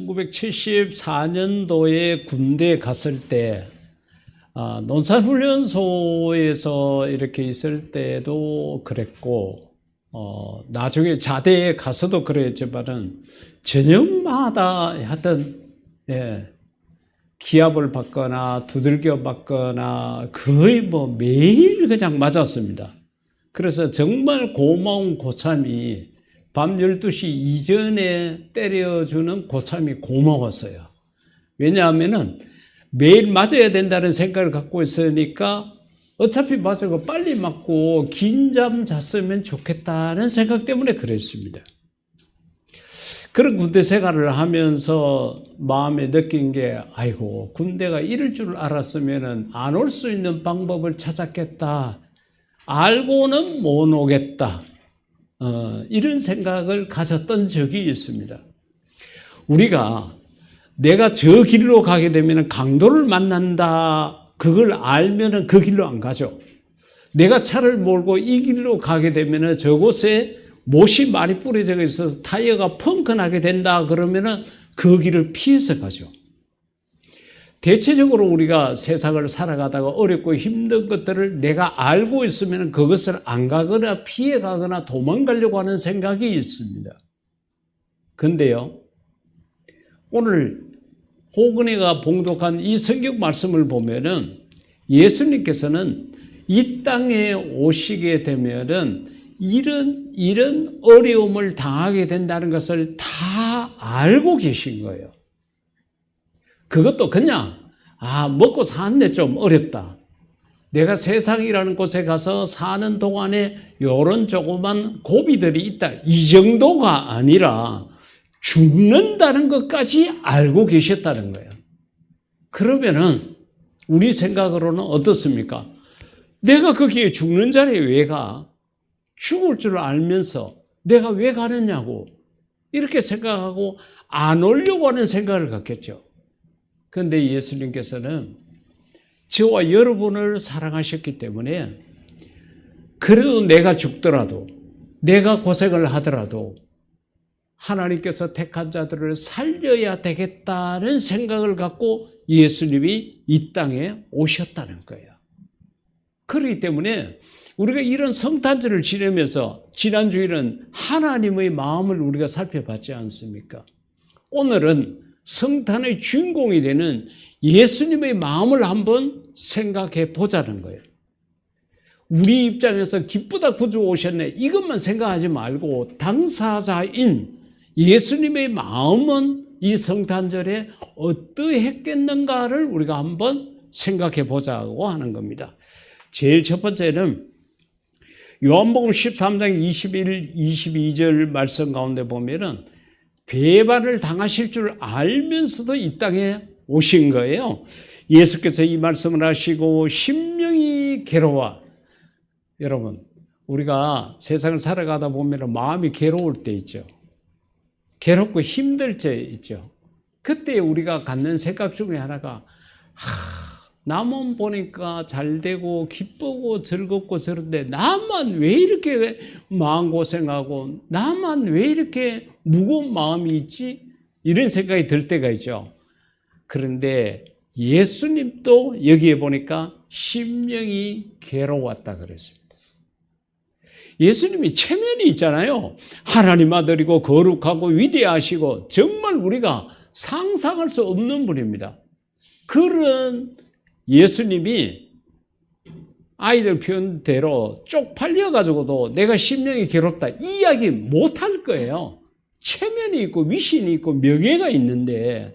1974년도에 군대에 갔을 때 논산훈련소에서 이렇게 있을 때도 그랬고 나중에 자대에 가서도 그랬지만은 저녁마다 하여튼 기합을 받거나 두들겨 맞거나 거의 매일 그냥 맞았습니다. 그래서 정말 고마운 고참이 밤 12시 이전에 때려주는 고참이 고마웠어요. 왜냐하면은 매일 맞아야 된다는 생각을 갖고 있으니까 어차피 맞아도 빨리 맞고 긴 잠 잤으면 좋겠다는 생각 때문에 그랬습니다. 그런 군대 생활을 하면서 마음에 느낀 게 아이고 군대가 이럴 줄 알았으면 안 올 수 있는 방법을 찾았겠다. 알고는 못 오겠다. 이런 생각을 가졌던 적이 있습니다. 우리가 내가 저 길로 가게 되면 강도를 만난다. 그걸 알면 그 길로 안 가죠. 내가 차를 몰고 이 길로 가게 되면 저곳에 못이 많이 뿌려져 있어서 타이어가 펑크나게 된다. 그러면 그 길을 피해서 가죠. 대체적으로 우리가 세상을 살아가다가 어렵고 힘든 것들을 내가 알고 있으면 그것을 안 가거나 피해 가거나 도망가려고 하는 생각이 있습니다. 근데요, 오늘 호근이가 봉독한 이 성경 말씀을 보면은 예수님께서는 이 땅에 오시게 되면은 이런 어려움을 당하게 된다는 것을 다 알고 계신 거예요. 그것도 그냥 먹고 사는데 좀 어렵다. 내가 세상이라는 곳에 가서 사는 동안에 이런 조그만 고비들이 있다. 이 정도가 아니라 죽는다는 것까지 알고 계셨다는 거예요. 그러면은 우리 생각으로는 어떻습니까? 내가 거기에 죽는 자리에 왜 가? 죽을 줄 알면서 내가 왜 가느냐고 이렇게 생각하고 안 오려고 하는 생각을 갖겠죠. 그런데 예수님께서는 저와 여러분을 사랑하셨기 때문에 그래도 내가 죽더라도 내가 고생을 하더라도 하나님께서 택한 자들을 살려야 되겠다는 생각을 갖고 예수님이 이 땅에 오셨다는 거예요. 그렇기 때문에 우리가 이런 성탄절을 지내면서 지난주에는 하나님의 마음을 우리가 살펴봤지 않습니까? 오늘은 성탄의 주인공이 되는 예수님의 마음을 한번 생각해 보자는 거예요. 우리 입장에서 기쁘다 구주 오셨네 이것만 생각하지 말고 당사자인 예수님의 마음은 이 성탄절에 어떠했겠는가를 우리가 한번 생각해 보자고 하는 겁니다. 제일 첫 번째는 요한복음 13장 21, 22절 말씀 가운데 보면은 배반을 당하실 줄 알면서도 이 땅에 오신 거예요. 예수께서 이 말씀을 하시고 심령이 괴로워. 여러분, 우리가 세상을 살아가다 보면 마음이 괴로울 때 있죠. 괴롭고 힘들 때 있죠. 그때 우리가 갖는 생각 중에 하나가 나만 보니까 잘 되고 기쁘고 즐겁고 저런데 나만 왜 이렇게 마음고생하고 나만 왜 이렇게 무거운 마음이 있지? 이런 생각이 들 때가 있죠. 그런데 예수님도 여기에 보니까 심령이 괴로웠다 그랬습니다. 예수님이 체면이 있잖아요. 하나님 아들이고 거룩하고 위대하시고 정말 우리가 상상할 수 없는 분입니다. 그런 예수님이 아이들 표현대로 쪽팔려가지고도 내가 심령이 괴롭다 이 이야기 못할 거예요. 체면이 있고 위신이 있고 명예가 있는데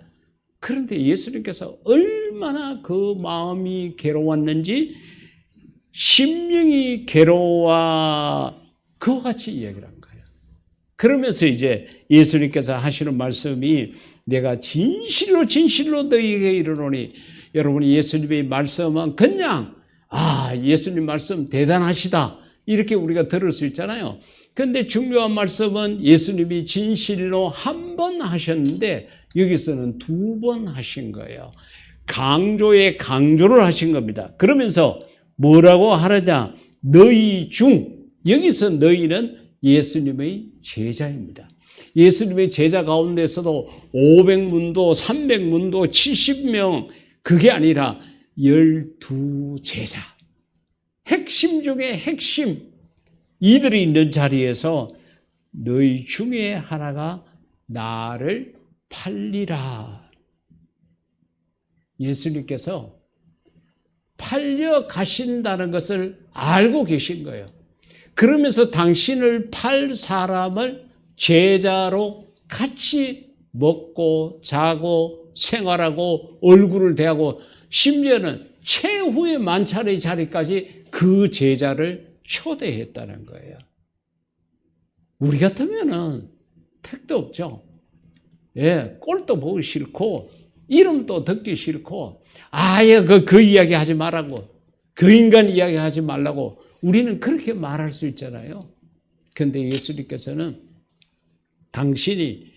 그런데 예수님께서 얼마나 그 마음이 괴로웠는지 심령이 괴로워 그와 같이 이야기를 한 거예요. 그러면서 이제 예수님께서 하시는 말씀이 내가 진실로 너희에게 이르노니 여러분이 예수님의 말씀은 그냥 예수님 말씀 대단하시다 이렇게 우리가 들을 수 있잖아요. 그런데 중요한 말씀은 예수님이 진실로 한 번 하셨는데 여기서는 2번 하신 거예요. 강조를 하신 겁니다. 그러면서 뭐라고 하느냐? 너희 중 여기서 너희는 예수님의 제자입니다. 예수님의 제자 가운데서도 500문도, 300문도, 70명 그게 아니라 12제자. 핵심 중에 핵심. 이들이 있는 자리에서 너희 중에 하나가 나를 팔리라. 예수님께서 팔려 가신다는 것을 알고 계신 거예요. 그러면서 당신을 팔 사람을 제자로 같이 먹고 자고 생활하고 얼굴을 대하고 심지어는 최후의 만찬의 자리까지 그 제자를 초대했다는 거예요. 우리 같으면은 택도 없죠. 예, 꼴도 보기 싫고 이름도 듣기 싫고 아예 그 이야기 하지 말라고, 그 인간 이야기 하지 말라고 우리는 그렇게 말할 수 있잖아요. 그런데 예수님께서는 당신이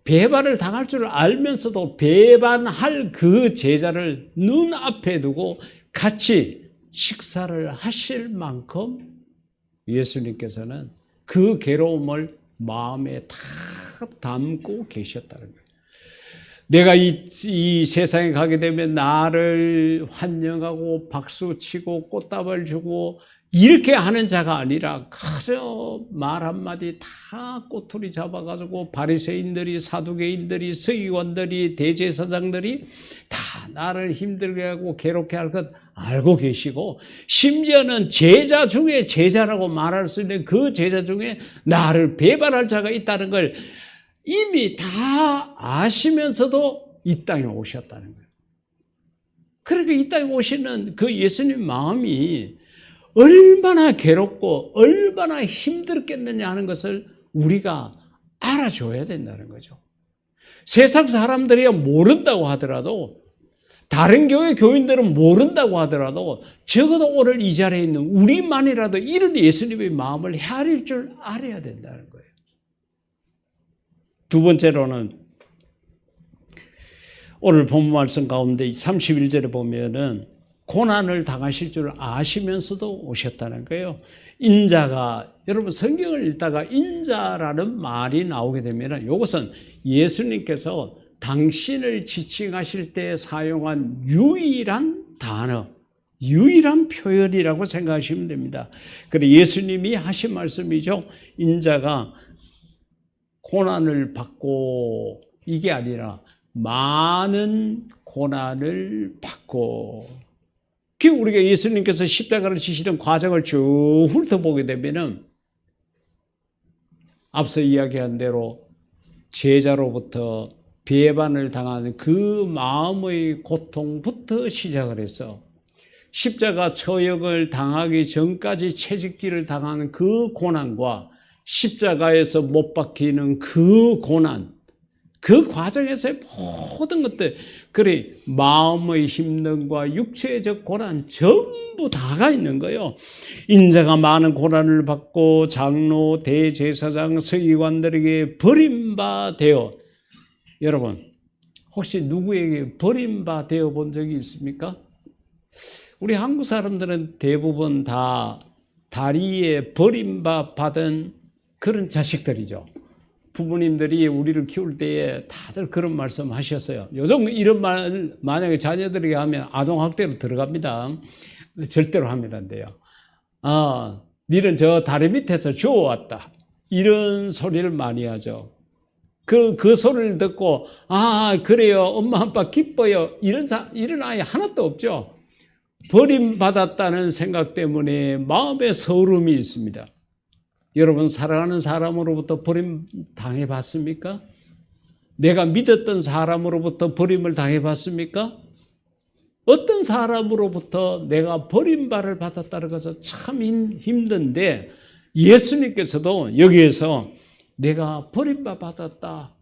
배반을 당할 줄 알면서도 배반할 그 제자를 눈앞에 두고 같이 식사를 하실 만큼 예수님께서는 그 괴로움을 마음에 다 담고 계셨다는 거예요. 내가 이 세상에 가게 되면 나를 환영하고 박수치고 꽃다발 주고 이렇게 하는 자가 아니라 그저 말 한마디 다 꼬투리 잡아가지고 바리새인들이, 사두개인들이, 서기관들이, 대제사장들이 다 나를 힘들게 하고 괴롭게 할 것 알고 계시고 심지어는 제자 중에 제자라고 말할 수 있는 그 제자 중에 나를 배반할 자가 있다는 걸 이미 다 아시면서도 이 땅에 오셨다는 거예요. 그러니까 이 땅에 오시는 그 예수님 마음이 얼마나 괴롭고 얼마나 힘들겠느냐 하는 것을 우리가 알아줘야 된다는 거죠. 세상 사람들이 모른다고 하더라도, 다른 교회 교인들은 모른다고 하더라도 적어도 오늘 이 자리에 있는 우리만이라도 이런 예수님의 마음을 헤아릴 줄 알아야 된다는 거예요. 두 번째로는 오늘 본문 말씀 가운데 31절에 보면은 고난을 당하실 줄 아시면서도 오셨다는 거예요. 인자가, 여러분 성경을 읽다가 인자라는 말이 나오게 되면 이것은 예수님께서 당신을 지칭하실 때 사용한 유일한 단어, 유일한 표현이라고 생각하시면 됩니다. 그래서 예수님이 하신 말씀이죠. 인자가 고난을 받고, 이게 아니라 많은 고난을 받고, 우리가 예수님께서 십자가를 지시는 과정을 쭉 훑어보게 되면은 앞서 이야기한 대로 제자로부터 배반을 당하는 그 마음의 고통부터 시작을 해서 십자가 처형을 당하기 전까지 채찍질을 당하는 그 고난과 십자가에서 못 박히는 그 고난, 그 과정에서의 모든 것들, 그래 마음의 힘듦과 육체적 고난 전부 다가 있는 거예요. 인자가 많은 고난을 받고 장로, 대제사장, 서기관들에게 버림받아, 여러분 혹시 누구에게 버림받아 본 적이 있습니까? 우리 한국 사람들은 대부분 다 다리에 버림받은 그런 자식들이죠. 부모님들이 우리를 키울 때에 다들 그런 말씀 하셨어요. 요즘 이런 말 만약에 자녀들에게 하면 아동학대로 들어갑니다. 절대로 하면 안 돼요. 니는 저 다리 밑에서 주워왔다, 이런 소리를 많이 하죠. 그 소리를 듣고 그래요, 엄마 아빠 기뻐요, 이런 아이 하나도 없죠. 버림받았다는 생각 때문에 마음에 서름이 있습니다. 여러분 사랑하는 사람으로부터 버림 당해봤습니까? 내가 믿었던 사람으로부터 버림을 당해봤습니까? 어떤 사람으로부터 내가 버림받을 받았다는 것은 참 힘든데 예수님께서도 여기에서 내가 버림받았다,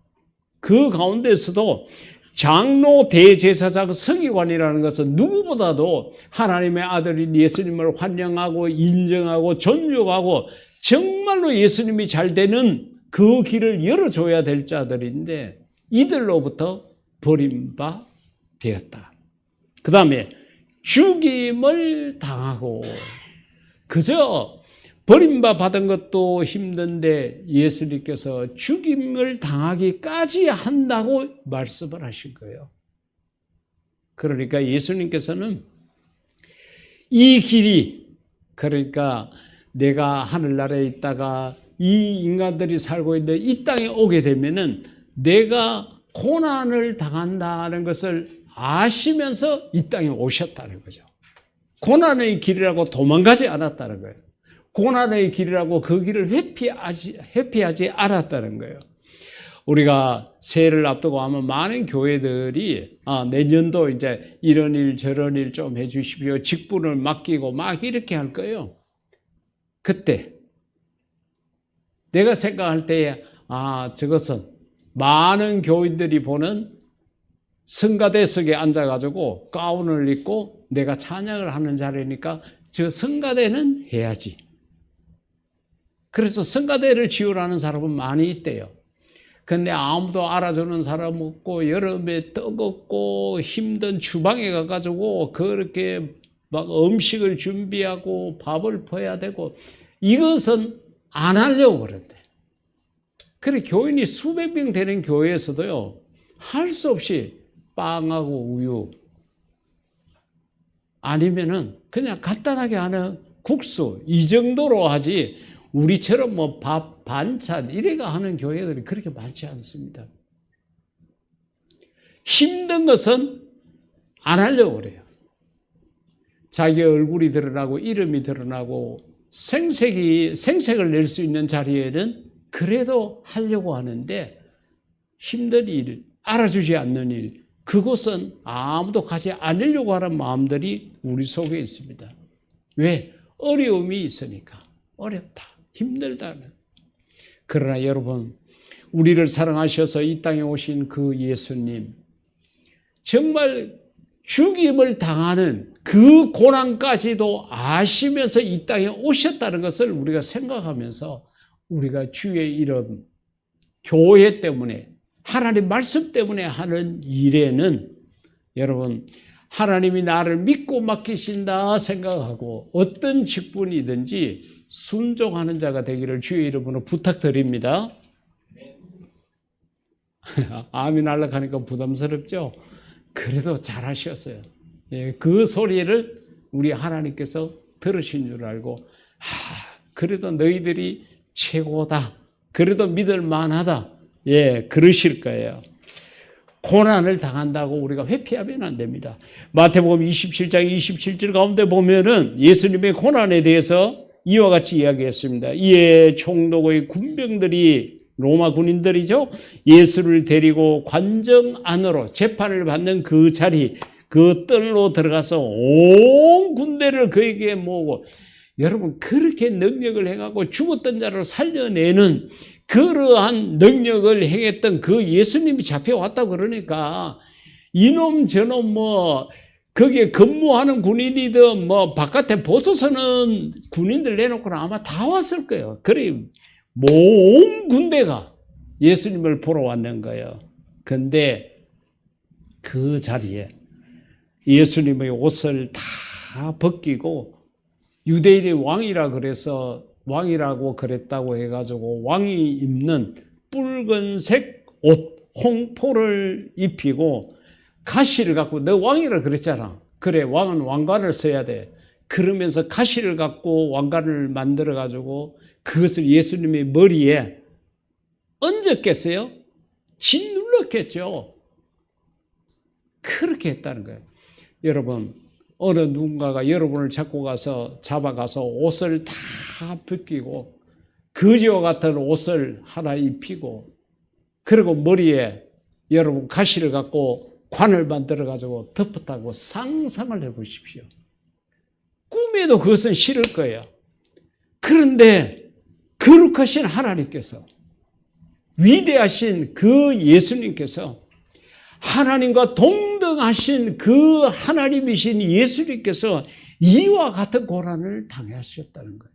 그 가운데서도 장로, 대제사장, 서기관이라는 것은 누구보다도 하나님의 아들인 예수님을 환영하고 인정하고 존중하고 정말로 예수님이 잘 되는 그 길을 열어줘야 될 자들인데 이들로부터 버림받 되었다. 그 다음에 죽임을 당하고, 그저 버림받은 것도 힘든데 예수님께서 죽임을 당하기까지 한다고 말씀을 하신 거예요. 그러니까 예수님께서는 이 길이, 그러니까 내가 하늘나라에 있다가 이 인간들이 살고 있는 이 땅에 오게 되면은 내가 고난을 당한다는 것을 아시면서 이 땅에 오셨다는 거죠. 고난의 길이라고 도망가지 않았다는 거예요. 고난의 길이라고 그 길을 회피하지 않았다는 거예요. 우리가 새해를 앞두고 하면 많은 교회들이 내년도 이제 이런 일 저런 일 좀 해주십시오. 직분을 맡기고 막 이렇게 할 거예요. 그때 내가 생각할 때에 저것은 많은 교인들이 보는 성가대석에 앉아가지고 가운을 입고 내가 찬양을 하는 자리니까 저 성가대는 해야지. 그래서 성가대를 지으라는 사람은 많이 있대요. 근데 아무도 알아주는 사람 없고 여름에 뜨겁고 힘든 주방에 가가지고 그렇게 막 음식을 준비하고 밥을 퍼야 되고 이것은 안 하려고 그랬대. 그래 교인이 수백 명 되는 교회에서도요 할 수 없이 빵하고 우유 아니면은 그냥 간단하게 하는 국수 이 정도로 하지 우리처럼 뭐 밥, 반찬 이래가 하는 교회들이 그렇게 많지 않습니다. 힘든 것은 안 하려고 그래요. 자기 얼굴이 드러나고 이름이 드러나고 생색을 낼 수 있는 자리에는 그래도 하려고 하는데 힘든 일, 알아주지 않는 일, 그곳은 아무도 가지 않으려고 하는 마음들이 우리 속에 있습니다. 왜? 어려움이 있으니까. 어렵다. 힘들다는. 그러나 여러분, 우리를 사랑하셔서 이 땅에 오신 그 예수님, 정말 죽임을 당하는 그 고난까지도 아시면서 이 땅에 오셨다는 것을 우리가 생각하면서 우리가 주의 이름, 교회 때문에, 하나님 말씀 때문에 하는 일에는 여러분, 하나님이 나를 믿고 맡기신다 생각하고 어떤 직분이든지 순종하는 자가 되기를 주의 이름으로 부탁드립니다. 아멘 하려고 하니까 부담스럽죠? 그래도 잘하셨어요. 그 소리를 우리 하나님께서 들으신 줄 알고 그래도 너희들이 최고다. 그래도 믿을 만하다. 그러실 거예요. 고난을 당한다고 우리가 회피하면 안 됩니다. 마태복음 27장 27절 가운데 보면은 예수님의 고난에 대해서 이와 같이 이야기했습니다. 이에 총독의 군병들이 로마 군인들이죠. 예수를 데리고 관정 안으로 재판을 받는 그 자리, 그 뜰로 들어가서 온 군대를 그에게 모으고 여러분 그렇게 능력을 행하고 죽었던 자를 살려내는 그러한 능력을 행했던 그 예수님이 잡혀왔다고 그러니까 이놈 저놈 뭐 거기에 근무하는 군인이든 뭐 바깥에 벗어서는 군인들 내놓고는 아마 다 왔을 거예요. 그래 온 군대가 예수님을 보러 왔는 거예요. 근데 그 자리에 예수님의 옷을 다 벗기고 유대인의 왕이라 그래서 왕이라고 그랬다고 해가지고 왕이 입는 붉은색 옷, 홍포를 입히고 가시를 갖고 너 왕이라 그랬잖아. 그래 왕은 왕관을 써야 돼. 그러면서 가시를 갖고 왕관을 만들어가지고 그것을 예수님의 머리에 얹었겠어요? 짓눌렀겠죠. 그렇게 했다는 거예요. 여러분 어느 누군가가 여러분을 잡아가서 옷을 다 벗기고 거지와 같은 옷을 하나 입히고 그리고 머리에 여러분 가시를 갖고 관을 만들어가지고 덮었다고 상상을 해보십시오. 꿈에도 그것은 싫을 거예요. 그런데 거룩하신 하나님께서 위대하신 그 예수님께서 하나님과 동등하신 그 하나님이신 예수님께서 이와 같은 고난을 당하셨다는 거예요.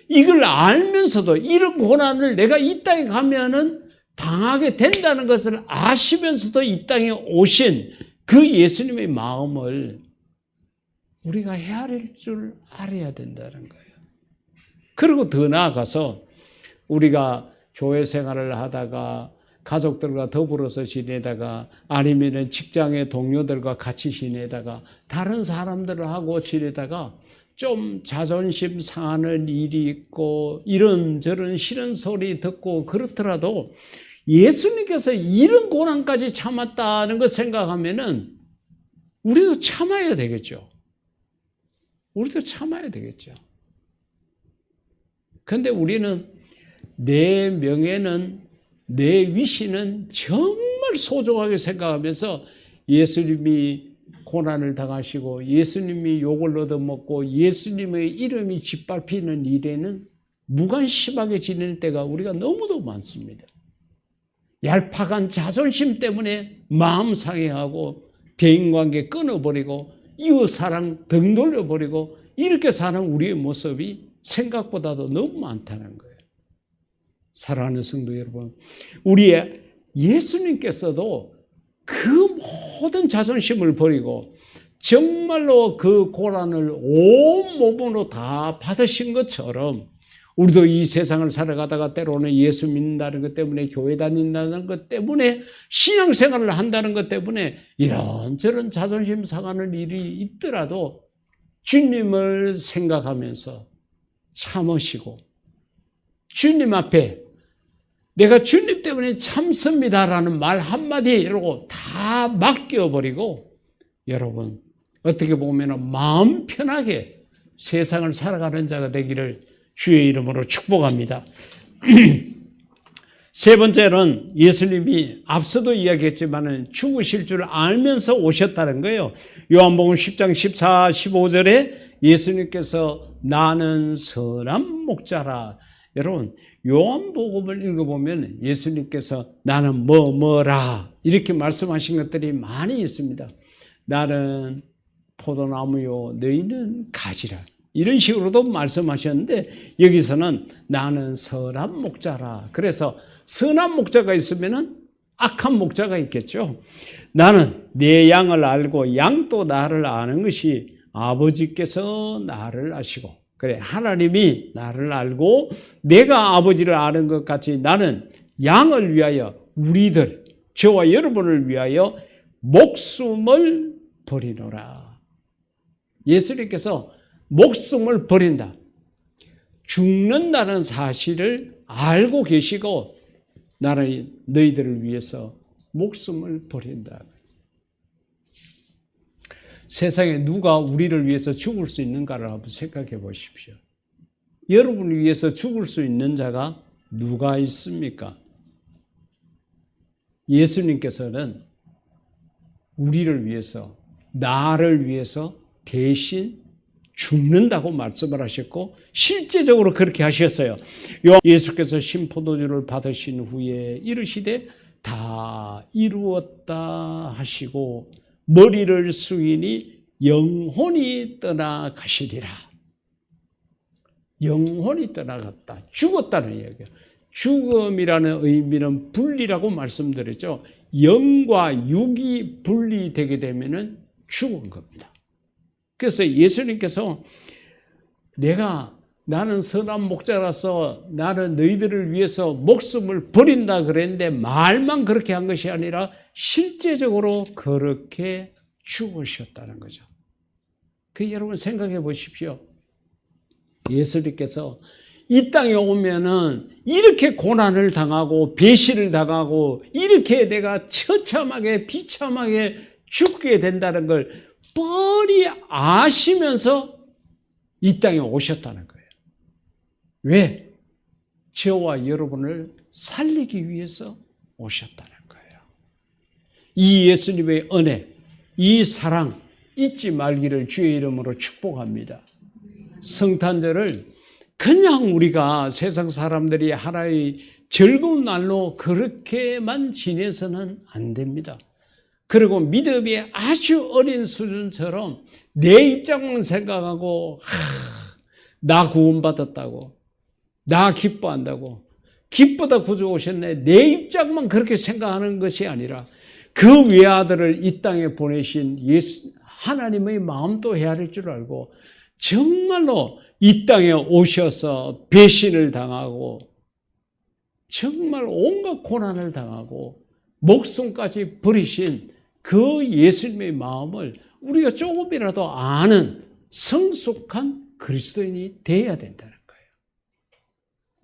이걸 알면서도 이런 고난을 내가 이 땅에 가면은 당하게 된다는 것을 아시면서도 이 땅에 오신 그 예수님의 마음을 우리가 헤아릴 줄 알아야 된다는 거예요. 그리고 더 나아가서 우리가 교회 생활을 하다가 가족들과 더불어서 지내다가 아니면 직장의 동료들과 같이 지내다가 다른 사람들하고 지내다가 좀 자존심 상하는 일이 있고 이런저런 싫은 소리 듣고 그렇더라도 예수님께서 이런 고난까지 참았다는 거 생각하면은 우리도 참아야 되겠죠. 우리도 참아야 되겠죠. 그런데 우리는 내 명예는, 내 위신은 정말 소중하게 생각하면서 예수님이 고난을 당하시고 예수님이 욕을 얻어먹고 예수님의 이름이 짓밟히는 일에는 무관심하게 지낼 때가 우리가 너무도 많습니다. 얄팍한 자존심 때문에 마음 상해하고 대인관계 끊어버리고 이웃사랑 등 돌려버리고 이렇게 사는 우리의 모습이 생각보다도 너무 많다는 거예요. 사랑하는 성도 여러분, 우리의 예수님께서도 그 모든 자존심을 버리고 정말로 그 고난을 온몸으로 다 받으신 것처럼 우리도 이 세상을 살아가다가 때로는 예수 믿는다는 것 때문에 교회 다닌다는 것 때문에 신앙생활을 한다는 것 때문에 이런저런 자존심 상하는 일이 있더라도 주님을 생각하면서 참으시고 주님 앞에 내가 주님 때문에 참습니다라는 말 한마디 이러고 다 맡겨버리고 여러분 어떻게 보면 마음 편하게 세상을 살아가는 자가 되기를 주의 이름으로 축복합니다. 세 번째는 예수님이 앞서도 이야기했지만 죽으실 줄 알면서 오셨다는 거예요. 요한복음 10장 14, 15절에 예수님께서 나는 선한 목자라. 여러분 요한복음을 읽어보면 예수님께서 나는 뭐라 이렇게 말씀하신 것들이 많이 있습니다. 나는 포도나무요 너희는 가지라. 이런 식으로도 말씀하셨는데 여기서는 나는 선한 목자라. 그래서 선한 목자가 있으면 악한 목자가 있겠죠. 나는 내 양을 알고 양도 나를 아는 것이 아버지께서 나를 아시고 그래 하나님이 나를 알고 내가 아버지를 아는 것 같이 나는 양을 위하여 우리들 저와 여러분을 위하여 목숨을 버리노라. 예수님께서 목숨을 버린다. 죽는다는 사실을 알고 계시고 나는 너희들을 위해서 목숨을 버린다. 세상에 누가 우리를 위해서 죽을 수 있는가를 한번 생각해 보십시오. 여러분을 위해서 죽을 수 있는 자가 누가 있습니까? 예수님께서는 우리를 위해서, 나를 위해서 대신 죽는다고 말씀을 하셨고 실제적으로 그렇게 하셨어요. 예수께서 신포도주를 받으신 후에 이르시되 다 이루었다 하시고 머리를 숙이니 영혼이 떠나가시리라. 영혼이 떠나갔다. 죽었다는 이야기예요. 죽음이라는 의미는 분리라고 말씀드렸죠. 영과 육이 분리되게 되면은 죽은 겁니다. 그래서 예수님께서 나는 선한 목자라서 나는 너희들을 위해서 목숨을 버린다 그랬는데 말만 그렇게 한 것이 아니라 실제적으로 그렇게 죽으셨다는 거죠. 여러분 생각해 보십시오. 예수님께서 이 땅에 오면은 이렇게 고난을 당하고 배신을 당하고 이렇게 내가 처참하게 비참하게 죽게 된다는 걸 뻔히 아시면서 이 땅에 오셨다는 거예요. 왜? 저와 여러분을 살리기 위해서 오셨다는 거예요. 이 예수님의 은혜, 이 사랑 잊지 말기를 주의 이름으로 축복합니다. 성탄절을 그냥 우리가 세상 사람들이 하나의 즐거운 날로 그렇게만 지내서는 안 됩니다. 그리고 믿음이 아주 어린 수준처럼 내 입장만 생각하고 나 구원받았다고 나 기뻐한다고 기쁘다 구주 오셨네 내 입장만 그렇게 생각하는 것이 아니라 그 외아들을 이 땅에 보내신 하나님의 마음도 헤아릴 줄 알고 정말로 이 땅에 오셔서 배신을 당하고 정말 온갖 고난을 당하고 목숨까지 버리신 그 예수님의 마음을 우리가 조금이라도 아는 성숙한 그리스도인이 되어야 된다는 거예요.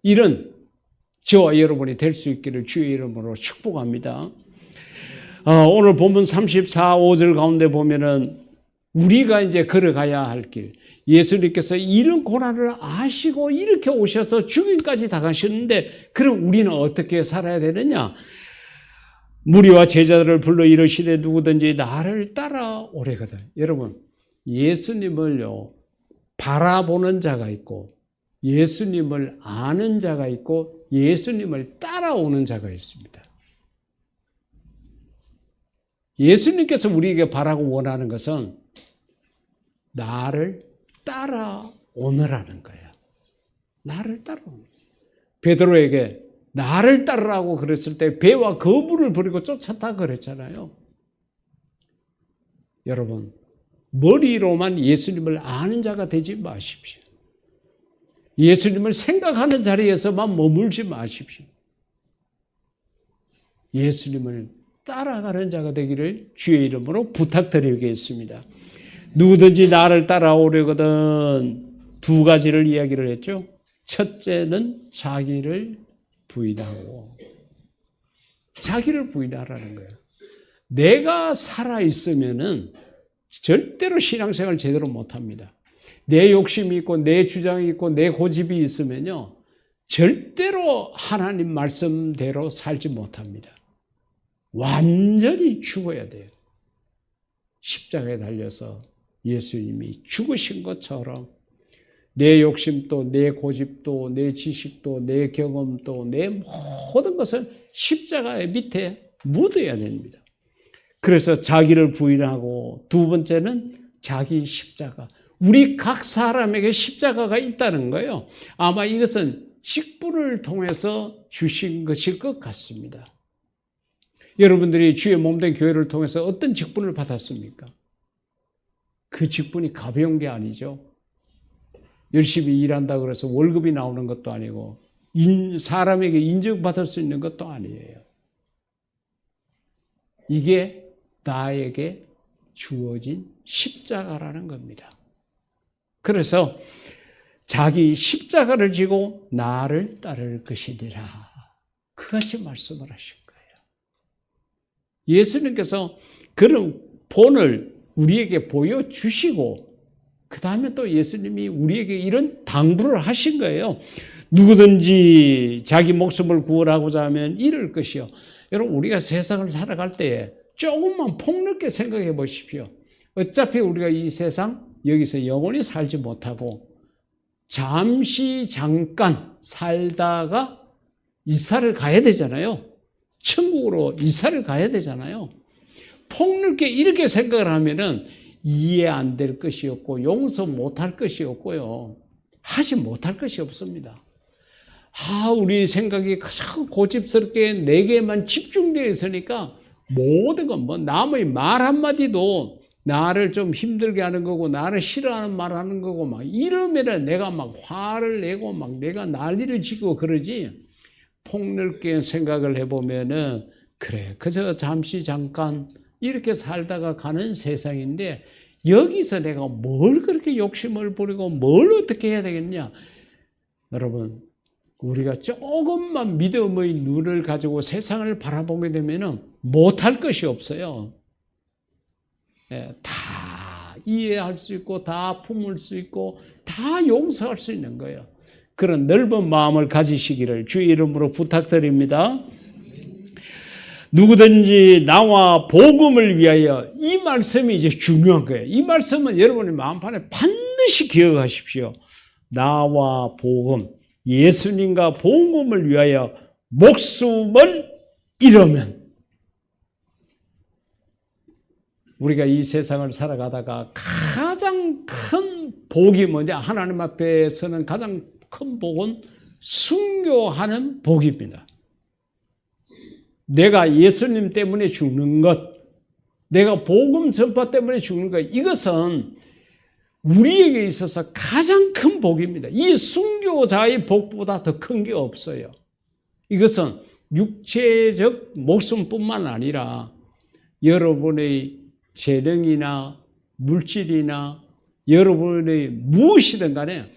이런 저와 여러분이 될 수 있기를 주의 이름으로 축복합니다. 오늘 본문 34, 5절 가운데 보면은 우리가 이제 걸어가야 할 길, 예수님께서 이런 고난을 아시고 이렇게 오셔서 죽임까지 당하셨는데 그럼 우리는 어떻게 살아야 되느냐? 무리와 제자들을 불러 이르시되 누구든지 나를 따라오래거든. 여러분, 예수님을요 바라보는 자가 있고 예수님을 아는 자가 있고 예수님을 따라오는 자가 있습니다. 예수님께서 우리에게 바라고 원하는 것은 나를 따라오느라는 거야. 나를 따라오는 거야. 베드로에게 나를 따르라고 그랬을 때 배와 거부를 버리고 쫓았다 그랬잖아요. 여러분, 머리로만 예수님을 아는 자가 되지 마십시오. 예수님을 생각하는 자리에서만 머물지 마십시오. 예수님을 따라가는 자가 되기를 주의 이름으로 부탁드리겠습니다. 누구든지 나를 따라오려거든 두 가지를 이야기를 했죠. 첫째는 자기를 부인하고 자기를 부인하라는 거예요. 내가 살아있으면은 절대로 신앙생활 제대로 못합니다. 내 욕심이 있고 내 주장이 있고 내 고집이 있으면요 절대로 하나님 말씀대로 살지 못합니다. 완전히 죽어야 돼요. 십자가에 달려서 예수님이 죽으신 것처럼 내 욕심도 내 고집도 내 지식도 내 경험도 내 모든 것을 십자가의 밑에 묻어야 됩니다. 그래서 자기를 부인하고 두 번째는 자기 십자가. 우리 각 사람에게 십자가가 있다는 거예요. 아마 이것은 직분을 통해서 주신 것일 것 같습니다. 여러분들이 주의 몸된 교회를 통해서 어떤 직분을 받았습니까? 그 직분이 가벼운 게 아니죠. 열심히 일한다 그래서 월급이 나오는 것도 아니고 사람에게 인정받을 수 있는 것도 아니에요. 이게 나에게 주어진 십자가라는 겁니다. 그래서 자기 십자가를 지고 나를 따를 것이니라. 그같이 말씀을 하신 거예요. 예수님께서 그런 본을 우리에게 보여주시고 그 다음에 또 예수님이 우리에게 이런 당부를 하신 거예요. 누구든지 자기 목숨을 구원하고자 하면 잃을 것이요. 여러분 우리가 세상을 살아갈 때에 조금만 폭넓게 생각해 보십시오. 어차피 우리가 이 세상 여기서 영원히 살지 못하고 잠시 잠깐 살다가 이사를 가야 되잖아요. 천국으로 이사를 가야 되잖아요. 폭넓게 이렇게 생각을 하면은 이해 안 될 것이 없고 용서 못할 것이 없고요. 하지 못할 것이 없습니다. 우리 생각이 가장 고집스럽게 내게만 집중되어 있으니까 모든 건 남의 말 한마디도 나를 좀 힘들게 하는 거고 나를 싫어하는 말 하는 거고 막 이러면은 내가 막 화를 내고 막 내가 난리를 치고 그러지. 폭넓게 생각을 해보면은 그래 그저 잠시 잠깐 이렇게 살다가 가는 세상인데 여기서 내가 뭘 그렇게 욕심을 부리고 뭘 어떻게 해야 되겠냐. 여러분 우리가 조금만 믿음의 눈을 가지고 세상을 바라보게 되면은 못할 것이 없어요. 다 이해할 수 있고 다 품을 수 있고 다 용서할 수 있는 거예요. 그런 넓은 마음을 가지시기를 주의 이름으로 부탁드립니다. 누구든지 나와 복음을 위하여, 이 말씀이 이제 중요한 거예요. 이 말씀은 여러분의 마음판에 반드시 기억하십시오. 나와 복음, 예수님과 복음을 위하여 목숨을 잃으면, 우리가 이 세상을 살아가다가 가장 큰 복이 뭐냐? 하나님 앞에서는 가장 큰 복은 순교하는 복입니다. 내가 예수님 때문에 죽는 것, 내가 복음 전파 때문에 죽는 것, 이것은 우리에게 있어서 가장 큰 복입니다. 이 순교자의 복보다 더 큰 게 없어요. 이것은 육체적 목숨뿐만 아니라 여러분의 재능이나 물질이나 여러분의 무엇이든 간에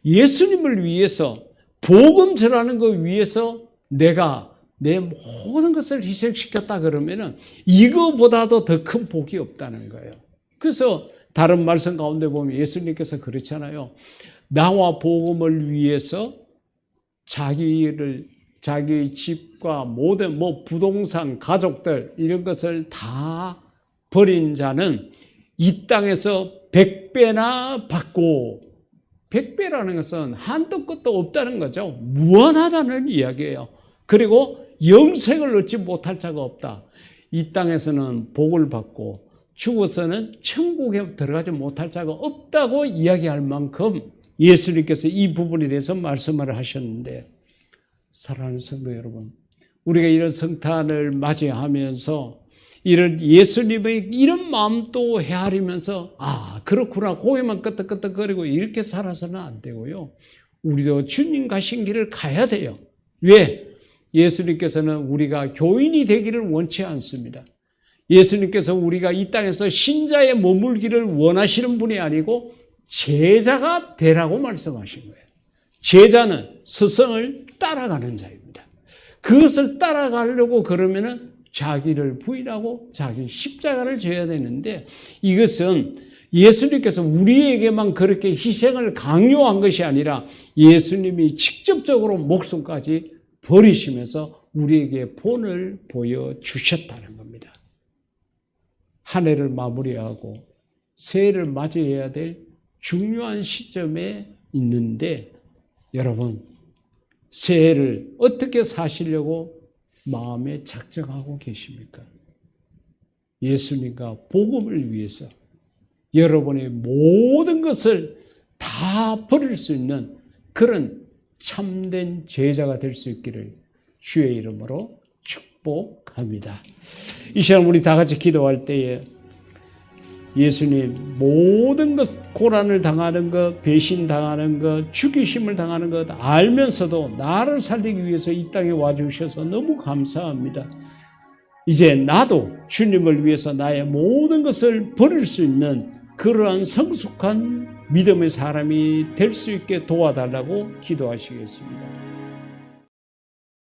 예수님을 위해서 복음 전하는 것 위해서 내가 내 모든 것을 희생시켰다 그러면은 이거보다도 더 큰 복이 없다는 거예요. 그래서 다른 말씀 가운데 보면 예수님께서 그렇잖아요. 나와 복음을 위해서 자기의 집과 모든 부동산, 가족들 이런 것을 다 버린 자는 이 땅에서 100배나 받고, 100배라는 것은 한도 끝도 없다는 거죠. 무한하다는 이야기예요. 그리고 영생을 얻지 못할 자가 없다. 이 땅에서는 복을 받고 죽어서는 천국에 들어가지 못할 자가 없다고 이야기할 만큼 예수님께서 이 부분에 대해서 말씀을 하셨는데, 사랑하는 성도 여러분, 우리가 이런 성탄을 맞이하면서 이런 예수님의 이런 마음도 헤아리면서 그렇구나 고개만 끄덕끄덕거리고 이렇게 살아서는 안 되고요. 우리도 주님 가신 길을 가야 돼요. 왜? 예수님께서는 우리가 교인이 되기를 원치 않습니다. 예수님께서 우리가 이 땅에서 신자에 머물기를 원하시는 분이 아니고 제자가 되라고 말씀하신 거예요. 제자는 스승을 따라가는 자입니다. 그것을 따라가려고 그러면은 자기를 부인하고 자기 십자가를 져야 되는데, 이것은 예수님께서 우리에게만 그렇게 희생을 강요한 것이 아니라 예수님이 직접적으로 목숨까지 버리시면서 우리에게 본을 보여주셨다는 겁니다. 한 해를 마무리하고 새해를 맞이해야 될 중요한 시점에 있는데, 여러분 새해를 어떻게 사시려고 마음에 작정하고 계십니까? 예수님과 복음을 위해서 여러분의 모든 것을 다 버릴 수 있는 그런 참된 제자가 될 수 있기를 주의 이름으로 축복합니다. 이 시간 우리 다 같이 기도할 때에 예수님, 모든 것, 고난을 당하는 것, 배신당하는 것, 죽이심을 당하는 것 알면서도 나를 살리기 위해서 이 땅에 와주셔서 너무 감사합니다. 이제 나도 주님을 위해서 나의 모든 것을 버릴 수 있는 그러한 성숙한 믿음의 사람이 될 수 있게 도와달라고 기도하시겠습니다.